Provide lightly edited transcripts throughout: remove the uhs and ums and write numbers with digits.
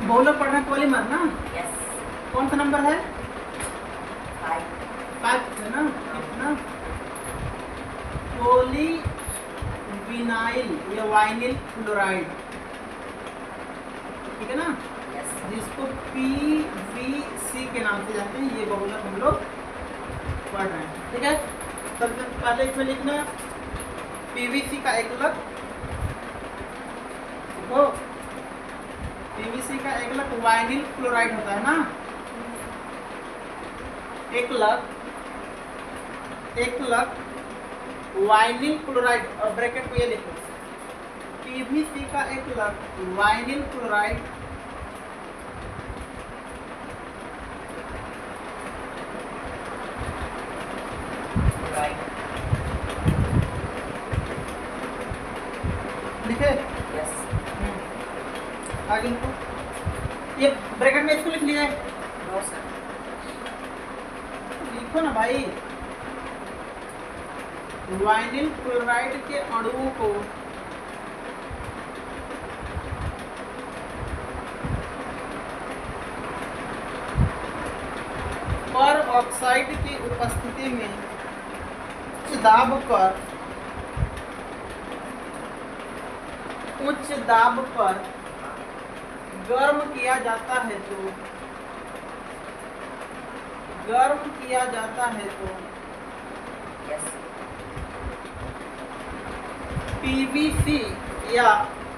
बहुलक पढ़ रहे हैं पॉलीमर ना। यस। कौन सा नंबर है? 5 है ना, कितना? पॉली विनाइल या वाइनिल क्लोराइड, ठीक है ना, यस। जिसको PVC के नाम से जानते हैं। ये बहुलक हम लोग पढ़ रहे हैं, ठीक है। सबसे पहले इसमें लिखना PVC का एकलक, देखो PVC का एकलक वाइनिल क्लोराइड होता है ना। एकलक वाइनिल क्लोराइड, और ब्रैकेट में ये लिखो PVC का एकलक वाइनिल क्लोराइड राइट। लिखे। यस। आगे लिखो, ये ब्रैकेट में इसको लिख लिया है, नो सर। लिखो ना भाई। वाइनिल क्लोराइड के अणुओं को पर ऑक्साइड की उपस्थिति में उच्च दाब पर गर्म किया जाता है तो यस। PVC या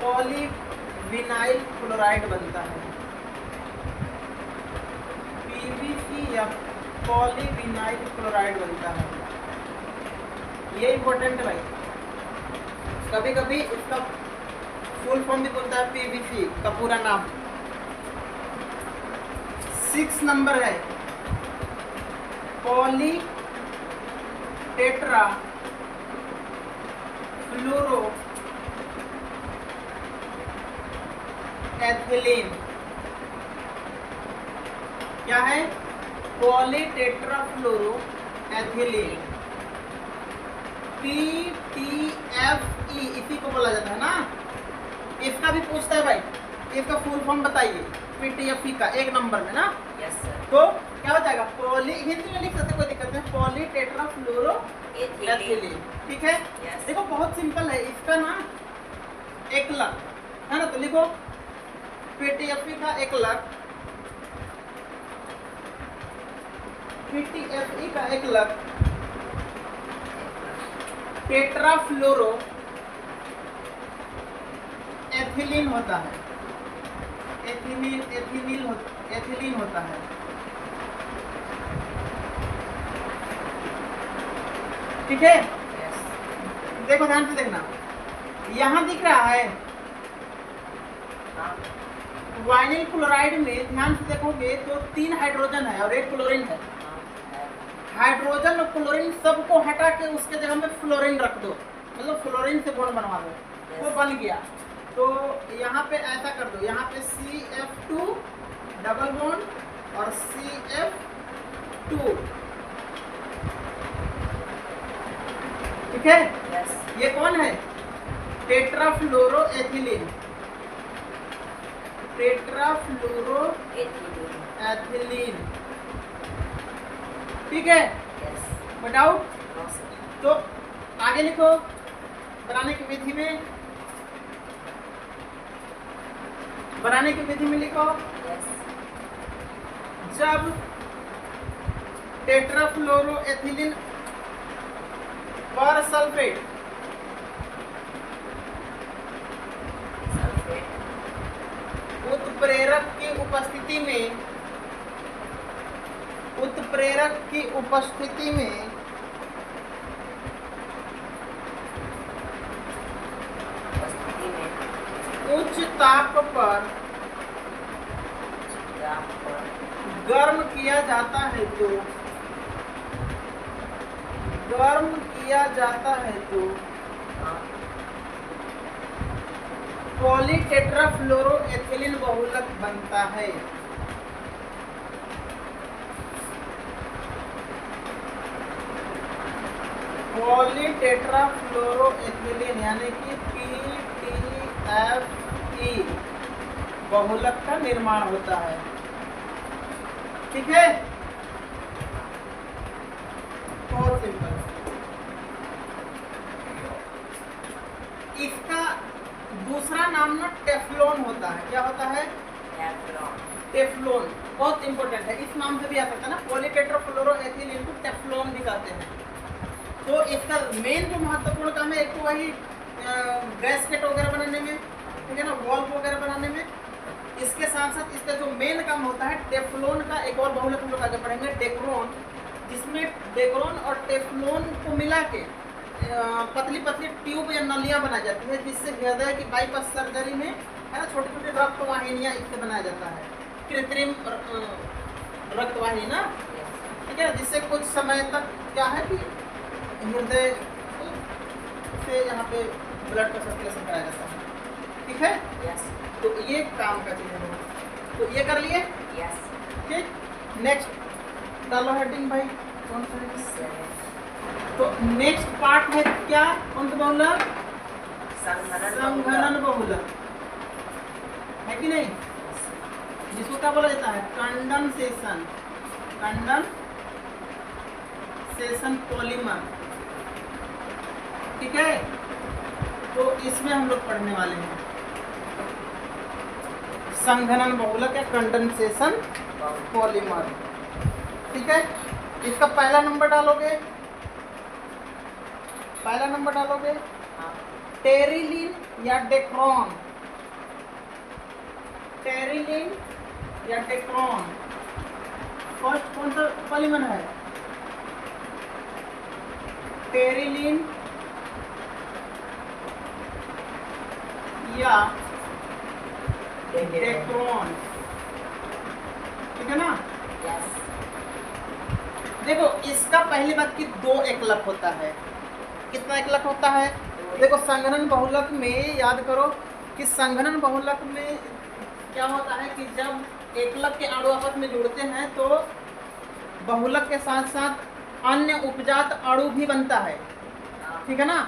पॉलीविनाइल क्लोराइड बनता है। PVC या पॉलीविनाइल क्लोराइड बनता है। ये इम्पोर्टेंट है भाई। कभी कभी इसका फुल फॉर्म भी बोलता है PVC का पूरा नाम। 6 नंबर है पॉली टेट्रा फ्लोरो एथिलीन। क्या है? पॉली टेट्रा फ्लोरो एथिलीन, PTFE इसी को बोला जाता है ना। इसका भी पूछता है भाई, इसका फुल फॉर्म बताइए PTFE का 1 नंबर में ना। Yes sir. तो क्या हो जाएगा? पॉली, हिंदी में लिख सकते, कोई दिक्कत नहीं, पॉली टेट्रा फ्लोरो एथिलीन, ठीक है। Yes. देखो बहुत सिंपल है, इसका ना एकलक है ना, तो लिखो PTFE का एकलक, PTFE का एकलक टेट्राफ्लोरो एथिलीन होता है। एथिलीन होता है, ठीक है। यस। देखो ध्यान से देखना, यहाँ दिख रहा है हाँ। वाइनिल क्लोराइड में, ध्यान से देखोगे तो 3 हाइड्रोजन है और 1 क्लोरीन है। हाइड्रोजन और क्लोरीन सबको हटा के उसके जगह में फ्लोरीन रख दो, मतलब फ्लोरीन से बॉन्ड बनवा दो, वो बन गया। तो यहाँ पे ऐसा कर दो, यहाँ पे CF2 डबल बॉन्ड और CF2, ठीक है। यस। ये कौन है? टेट्राफ्लोरो एथिलीन, टेट्राफ्लोरो एथिलीन, ठीक है। यस। बताओ। No sir. तो आगे लिखो बनाने की विधि में लिखो, यस। जब टेट्राफ्लोरो एथिलीन पर सल्फेट सल्फेट उत्प्रेरक की उपस्थिति में उच्च ताप पर गर्म किया जाता है तो पॉलीटेट्राफ्लोरो एथिलीन बहुलक बनता है। पॉलीटेट्राफ्लोरो एथिलीन यानी कि PTFE बहुलक का निर्माण होता है। ठीक है, बहुत सिंपल। इसका दूसरा नाम ना टेफ्लॉन होता है। क्या होता है? Teflon. टेफ्लॉन, बहुत इंपॉर्टेंट है। इस नाम से भी आ सकता है ना, पॉलीटेट्राफ्लोरोएथिलीन को टेफ्लॉन भी कहते हैं। तो इसका मेन जो महत्वपूर्ण काम है, एक तो वही गैसकेट वगैरह बनाने में, ठीक है ना, वॉल्व वगैरह बनाने में। इसके साथ साथ इसका जो मेन काम होता है टेफ्लॉन का, एक और बहुलक हम लोग आगे पढ़ेंगे, डेक्रोन, जिसमें डेक्रोन और टेफ्लॉन को मिला के पतली पतली ट्यूब या नलियां बनाई जाती है, जिससे हृदय की बाईपास सर्जरी में, है ना, छोटी छोटी रक्त वाहिनियाँ इससे बनाया जाता है, कृत्रिम रक्त वाहिनी ना, Yes. ठीक है, जिससे कुछ समय तक क्या है कि हृदय से यहाँ पे ब्लड का सर्कुलेशन कराया जाता है। ठीक है, Yes. तो ये काम का चीज है। तो ये कर लिए। Yes. ठीक, नेक्स्ट डालो हेडिंग भाई, कौन सा है? 7. तो नेक्स्ट पार्ट है क्या? कौन सा बहुलक? संघनन बहुलक, है कि नहीं? जिसको क्या बोला जाता है? Condensation, condensation polymer. ठीक है, तो इसमें हम लोग पढ़ने वाले हैं संघनन बहुलक या कंडेंसेशन पॉलीमर। ठीक है, इसका पहला नंबर डालोगे, टेरिलीन या डेक्रोन, टेरिलीन या डेक्रोन। फर्स्ट कौन सा पॉलीमर है? टेरिलीन या डेक्रोन, ठीक है ना? Yes. देखो, इसका पहली बात कि दो एकलक होता है। कितना एकलक होता है? देखो, संघनन बहुलक में याद करो कि संघनन बहुलक में क्या होता है कि जब एकलक के अणु आपस में जुड़ते हैं तो बहुलक के साथ साथ अन्य उपजात अणु भी बनता है। ठीक है ना,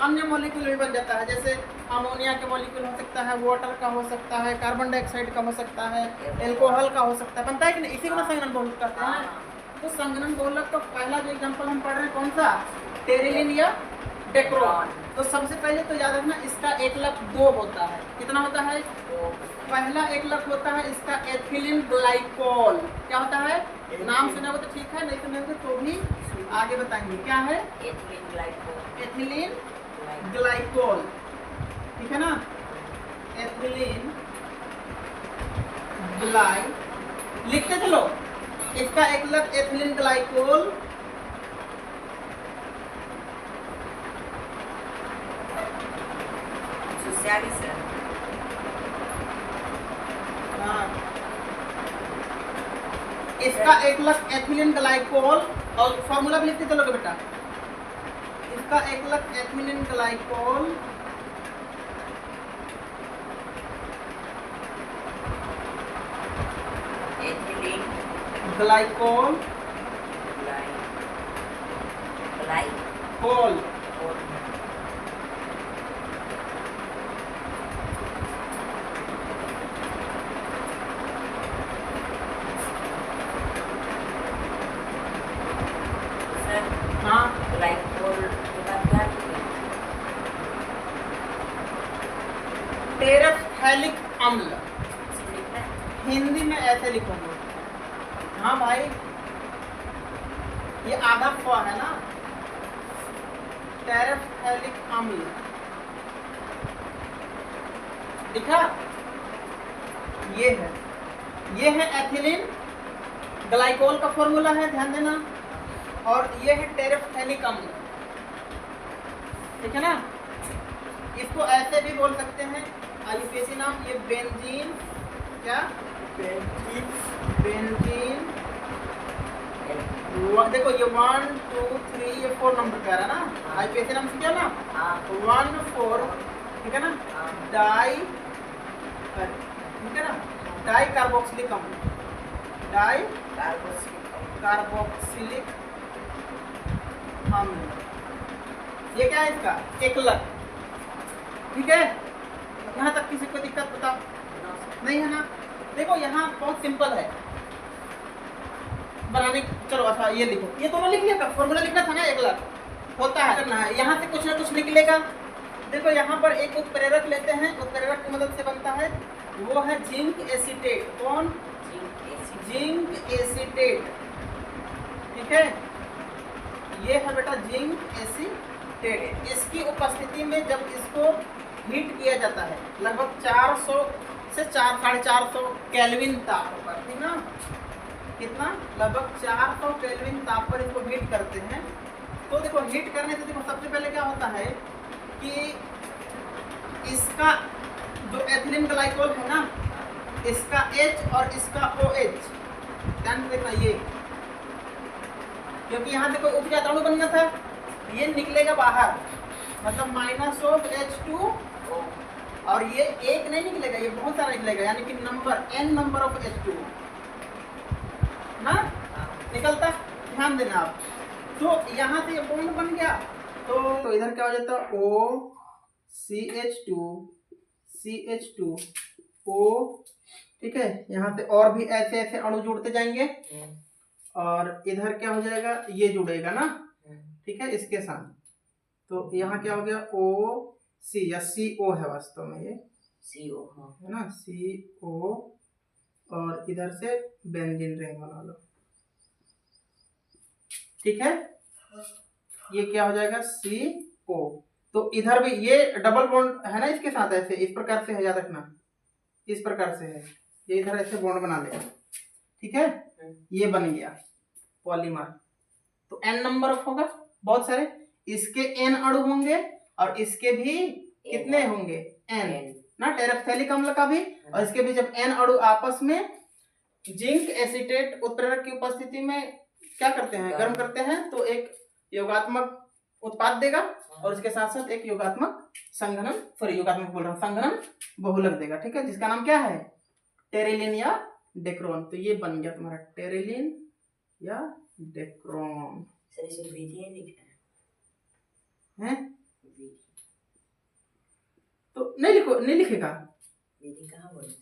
अन्य मॉलिक्यूल भी बन जाता है, जैसे अमोनिया के मॉलिक्यूल हो सकता है, वाटर का हो सकता है, कार्बन डाइऑक्साइड का हो सकता है, एल्कोहल का हो सकता है, बनता है कि नहीं? इसी को ना संघनन बहुलक कहते हैं। तो संघनन बहुलक का पहला जो एग्जांपल हम पढ़ रहे हैं कौन सा? टेरिलीन या डेक्रोन। तो सबसे पहले तो याद रखना, इसका एकलक दो होता है। कितना होता है? पहला एकलक होता है इसका एथिलीन ग्लाइकोल। क्या होता है? नाम सुना हो तो ठीक है, नहीं सुने हो तो भी आगे बताएंगे। क्या है? Ethylene glycol. एथिलीन ग्लाइकोल, ठीक है ना, एथिलीन ग्लाई, लिखते चलो। इसका एकलक एथिलीन ग्लाइकोल, Socialism. हाँ, इसका एकलक एथिलीन ग्लाइकोल, और फॉर्मूला भी लिखते चलोगे बेटा। इसका एकलक ethylene glycol, Ethylene glycol glycol. कोल, Sir, हाँ, glycol के बाद क्या लिखेंगे? टेरेफ्थैलिक अम्ल, इसको लिखना है? हिंदी में ऐसे लिखोगे। हाँ भाई, ये आधा फ है ना, टेरेफ्थैलिक अम्ल दिखा? ये है एथिलीन ग्लाइकोल का फॉर्मूला है, ध्यान देना। और ये है टेरेफ्थैलिक अम्ल, ठीक है ना। इसको ऐसे भी बोल सकते हैं, आयुर्वेदी नाम, ये बेंजीन, क्या? बेंजीन। देखो ये 1 2 3 ये 4 नंबर कह रहा है ना, आयुर्वेदी नाम समझा ना, हाँ 1 4, ठीक है ना, हाँ डाई, ठीक है ना, डाई कार्बोक्सिलिक अम्ल, डाई कार्बोक्सिलिक अम्ल, ये क्या है? इसका एकलक। ठीक है, यहाँ तक किसी को दिक्कत बताओ? नहीं है ना। देखो यहाँ बहुत सिंपल है बनाने। चलो अच्छा ये लिखो, ये दोनों लिख लिया, फॉर्मूला लिखना था ना, एक लाख होता है करना है, यहाँ से कुछ ना कुछ निकलेगा। देखो यहाँ पर एक उत्प्रेरक लेते हैं, उत्प्रेरक की मदद से बनता है, वो है जिंक एसीटेट। कौन? Zinc acetate. ठीक है, ये है बेटा जिंक एसीटेट। इसकी उपस्थिति में जब इसको हीट किया जाता है लगभग 400 से 450 केल्विन ताप पर, ठीक ना, कितना, लगभग 400 केल्विन ताप पर इसको हीट करते हैं। तो देखो हीट करने से देखो सबसे पहले क्या होता है कि इसका जो एथिलीन ग्लाइकोल है ना, इसका H और इसका OH, ध्यान से देखना ये, क्योंकि यहाँ देखो उपजात अणु बनना था, ये निकलेगा बाहर, मतलब -H2, और ये एक नहीं निकलेगा, ये बहुत सारा निकलेगा, यानी कि number n number of H2 ना निकलता। ध्यान देना आप। तो यहाँ से ये बॉन्ड बन गया, तो इधर क्या हो जाता है, OCH2 O। ठीक है, यहाँ से और भी ऐसे ऐसे अणु जुड़ते जाएंगे, और इधर क्या हो जाएगा, ये जुड़ेगा ना, ठीक है, इसके साथ। तो यहाँ क्या हो गया, OC या CO है वास्तव में, ये CO है ना, CO, और इधर से बेंजीन रिंग बना लो। ठीक है, ये क्या हो जाएगा, CO। तो इधर भी ये डबल बॉन्ड है ना इसके साथ, ऐसे इस प्रकार से है, याद रखना, इस प्रकार से है, ये इधर ऐसे बॉन्ड बना लेगा। ठीक है, ये बन गया पॉलीमर। तो n नंबर ऑफ होगा, बहुत सारे, इसके n अणु होंगे, और इसके भी कितने होंगे, n ना, टेरेफ्थैलिक अम्ल का भी, और इसके भी जब n अणु आपस में जिंक एसीटेट उत्प्रेरक की उपस्थिति में क्या करते हैं, गर्म करते हैं, तो एक योगात्मक उत्पाद देगा, और इसके साथ साथ एक योगात्मक संघनन, सॉरी योगात्मक बोल रहा हूँ, संघनन बहुलक देगा। ठीक है, जिसका नाम क्या है, टेरिलिन या डेक्रोन। तो ये बन गया तुम्हारा टेरिलिन या डेक्रोन। सर इसमें विधि लिखना है, विधि तो नहीं लिखो, नहीं लिखेगा। विधि कहाँ बोले?